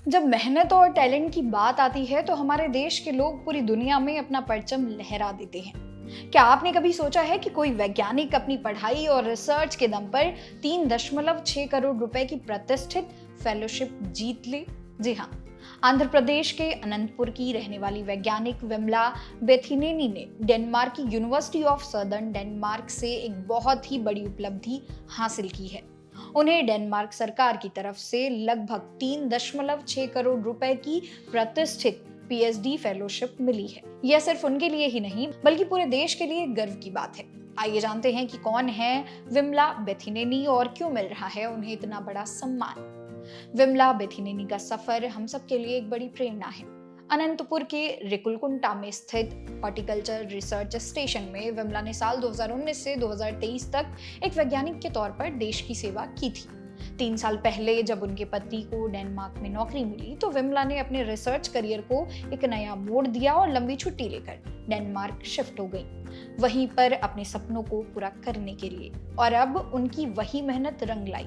जब मेहनत और टैलेंट की बात आती है तो हमारे देश के लोग पूरी दुनिया में अपना परचम लहरा देते हैं। क्या आपने कभी सोचा है कि कोई वैज्ञानिक अपनी पढ़ाई और रिसर्च के दम पर 3.6 करोड़ रुपए की प्रतिष्ठित फेलोशिप जीत ले? जी हाँ, आंध्र प्रदेश के अनंतपुर की रहने वाली वैज्ञानिक विमला बेथिनेनी ने डेनमार्क की यूनिवर्सिटी ऑफ सदर्न डेनमार्क से एक बहुत ही बड़ी उपलब्धि हासिल की है। उन्हें डेनमार्क सरकार की तरफ से लगभग 3.6 करोड़ रुपए की प्रतिष्ठित पीएचडी फेलोशिप मिली है। यह सिर्फ उनके लिए ही नहीं बल्कि पूरे देश के लिए गर्व की बात है। आइए जानते हैं कि कौन है विमला बेथिनेनी और क्यों मिल रहा है उन्हें इतना बड़ा सम्मान। विमला बेथिनेनी का सफर हम सब के लिए एक बड़ी प्रेरणा है। अनंतपुर के रिकुलकुंटा में स्थित हॉर्टिकल्चर रिसर्च स्टेशन में विमला ने साल 2019 से 2023 तक एक वैज्ञानिक के तौर पर देश की सेवा की थी। 3 साल पहले जब उनके पति को डेनमार्क में नौकरी मिली तो विमला ने अपने रिसर्च करियर को एक नया मोड़ दिया और लंबी छुट्टी लेकर डेनमार्क शिफ्ट हो गई, वहीं पर अपने सपनों को पूरा करने के लिए। और अब उनकी वही मेहनत रंग लाई।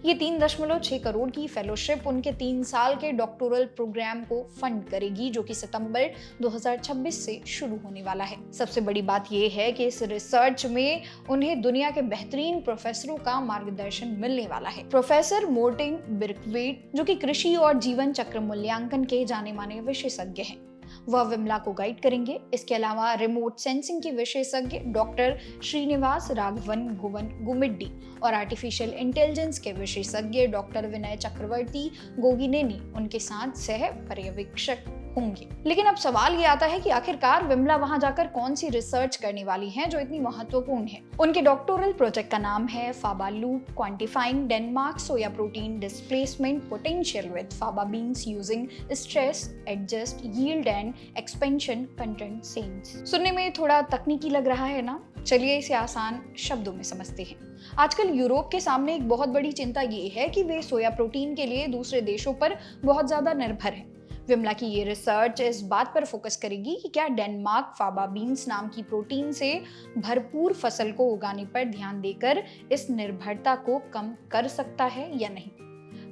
ये 3.6 करोड़ की फेलोशिप उनके 3 साल के डॉक्टोरल प्रोग्राम को फंड करेगी, जो कि सितंबर 2026 से शुरू होने वाला है। सबसे बड़ी बात यह है कि इस रिसर्च में उन्हें दुनिया के बेहतरीन प्रोफेसरों का मार्गदर्शन मिलने वाला है। प्रोफेसर मोर्टेन बिर्कवेट, जो कि कृषि और जीवन चक्र मूल्यांकन के जाने माने विशेषज्ञ हैं, वह विमला को गाइड करेंगे। इसके अलावा रिमोट सेंसिंग के विशेषज्ञ डॉक्टर श्रीनिवास राघवन भुवन गुमिड्डी और आर्टिफिशियल इंटेलिजेंस के विशेषज्ञ डॉक्टर विनय चक्रवर्ती गोगिनेनी उनके साथ सह पर्यवेक्षक होंगे। लेकिन अब सवाल ये आता है कि आखिरकार विमला वहां जाकर कौन सी रिसर्च करने वाली हैं जो इतनी महत्वपूर्ण है। उनके डॉक्टोरल प्रोजेक्ट का नाम है faba loop quantifying Denmark soya protein displacement potential with faba beans using stress adjust yield and expansion content sense. सुनने में थोड़ा तकनीकी लग रहा है ना? चलिए इसे आसान शब्दों में समझते हैं। आजकल यूरोप के सामने एक बहुत बड़ी चिंता ये है कि वे सोया प्रोटीन के लिए दूसरे देशों पर बहुत ज्यादा निर्भर हैं। विमला की ये रिसर्च इस बात पर फोकस करेगी कि क्या डेनमार्क फाबा बीन्स नाम की प्रोटीन से भरपूर फसल को उगाने पर ध्यान देकर इस निर्भरता को कम कर सकता है या नहीं।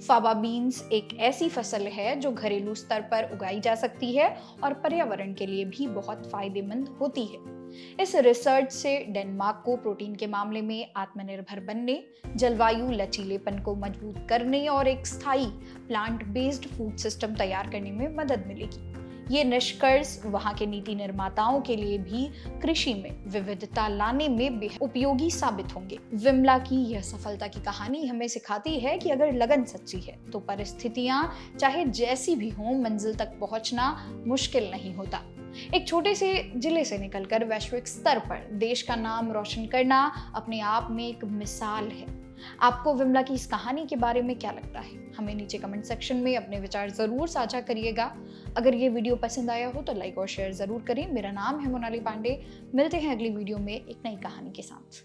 फाबा बीन्स एक ऐसी फसल है जो घरेलू स्तर पर उगाई जा सकती है और पर्यावरण के लिए भी बहुत फायदेमंद होती है। इस रिसर्च से डेनमार्क को प्रोटीन के मामले में आत्मनिर्भर बनने, जलवायु लचीलेपन को मजबूत करने और एक स्थायी प्लांट बेस्ड फूड सिस्टम तैयार करने में मदद मिलेगी। ये निष्कर्ष वहां के नीति निर्माताओं के लिए भी कृषि में विविधता लाने में बेहद उपयोगी साबित होंगे। विमला की यह सफलता की कहानी हमें सिखाती है कि अगर लगन सच्ची है तो परिस्थितियां चाहे जैसी भी हों, मंजिल तक पहुंचना मुश्किल नहीं होता। एक छोटे से जिले से निकलकर वैश्विक स्तर पर देश का नाम रोशन करना अपने आप में एक मिसाल है। आपको विमला की इस कहानी के बारे में क्या लगता है? हमें नीचे कमेंट सेक्शन में अपने विचार जरूर साझा करिएगा। अगर ये वीडियो पसंद आया हो तो लाइक और शेयर जरूर करें। मेरा नाम है मोनाली पांडे। मिलते हैं अगली वीडियो में एक नई कहानी के साथ।